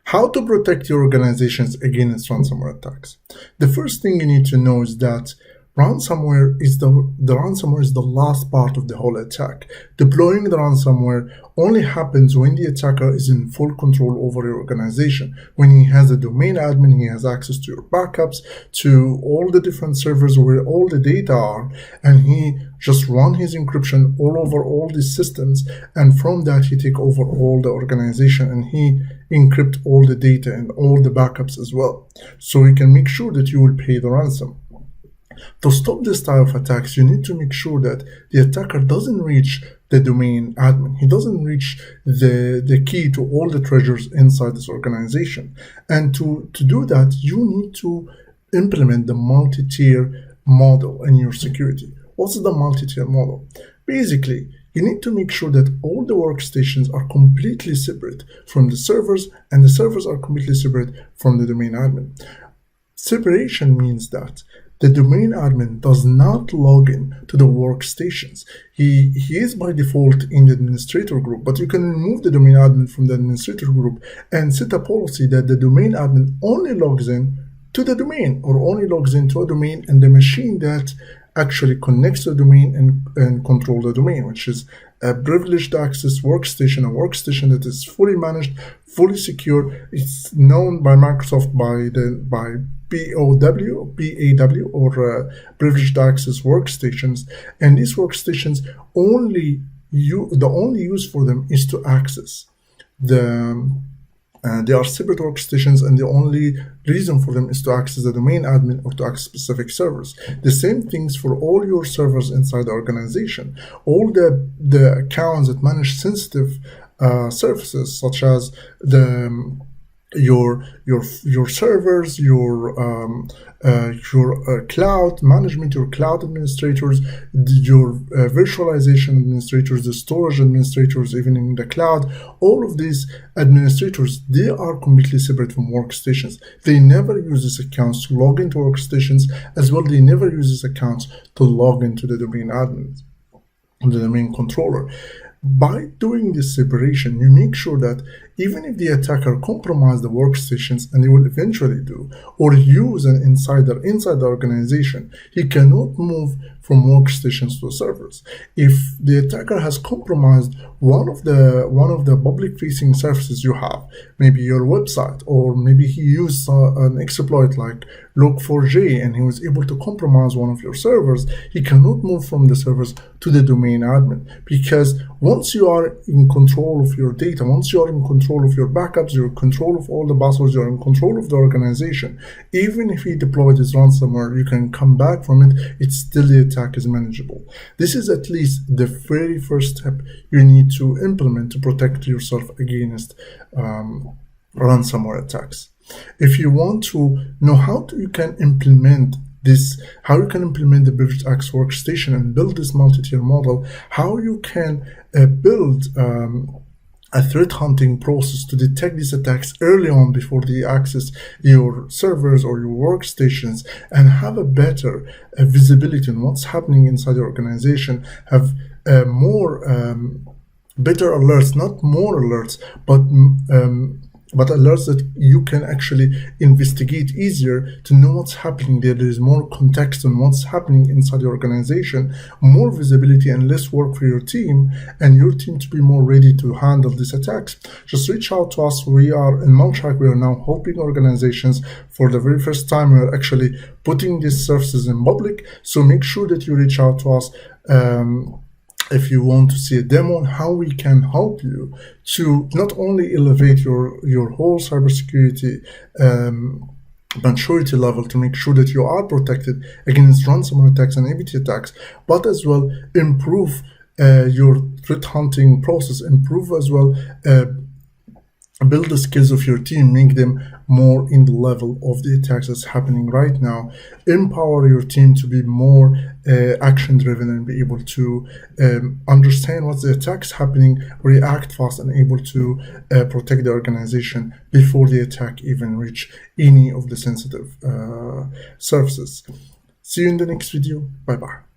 How to protect your organizations against ransomware attacks. The first thing you need to know is that ransomware is the last part of the whole attack. Deploying the ransomware only happens when the attacker is in full control over your organization. When he has a domain admin, he has access to your backups, to all the different servers where all the data are, and he just run his encryption all over all these systems, and from that he take over all the organization and he encrypt all the data and all the backups as well. So he can make sure that you will pay the ransom. To stop this type of attacks, you need to make sure that the attacker doesn't reach the domain admin. He doesn't reach the key to all the treasures inside this organization. And to do that, you need to implement the multi-tier model in your security. What's the multi-tier model? Basically, you need to make sure that all the workstations are completely separate from the servers, and the servers are completely separate from the domain admin. Separation means that the domain admin does not log in to the workstations. He is by default in the administrator group, but you can remove the domain admin from the administrator group and set a policy that the domain admin only logs in to the domain, or only logs into a domain and the machine that actually connects to the domain and control the domain, which is a privileged access workstation, a workstation that is fully managed, fully secure. It's known by Microsoft by PAW or privileged access workstations, and these workstations the only use for them is to access they are separate workstations, and the only reason for them is to access the domain admin or to access specific servers. The same things for all your servers inside the organization. All the accounts that manage sensitive services, such as your servers, your cloud management, your cloud administrators, your virtualization administrators, the storage administrators, even in the cloud, all of these administrators, they are completely separate from workstations. They never use these accounts to log into workstations. As well, they never use these accounts to log into the domain admin, the domain controller. By doing this separation, you make sure that even if the attacker compromises the workstations, and they will eventually do, or use an insider inside the organization, he cannot move from workstations to servers. If the attacker has compromised one of the public-facing services you have, maybe your website, or maybe he used an exploit like Log4j and he was able to compromise one of your servers, he cannot move from the servers to the domain admin, because once you are in control of your data, once you are in control of your backups, you're in control of all the passwords, you're in control of the organization, even if he deployed his ransomware, you can come back from it, it's still the attack is manageable. This is at least the very first step you need to implement to protect yourself against ransomware attacks. If you want to know how you can implement this, how you can implement the privileged access workstation and build this multi-tier model, how you can build a threat hunting process to detect these attacks early on before they access your servers or your workstations, and have a better visibility on what's happening inside your organization, have better alerts, not more alerts, but alerts that you can actually investigate easier to know what's happening there. There is more context on what's happening inside your organization, more visibility and less work for your team, and your team to be more ready to handle these attacks. Just reach out to us. We are in Mounttrack. We are now helping organizations for the very first time. We are actually putting these services in public. So make sure that you reach out to us if you want to see a demo on how we can help you to not only elevate your whole cybersecurity maturity level to make sure that you are protected against ransomware attacks and APT attacks, but as well improve your threat hunting process, improve as well build the skills of your team, make them more in the level of the attacks that's happening right now, empower your team to be more action driven and be able to understand what's the attacks happening, react fast, and able to protect the organization before the attack even reach any of the sensitive services. See you in the next video. Bye bye.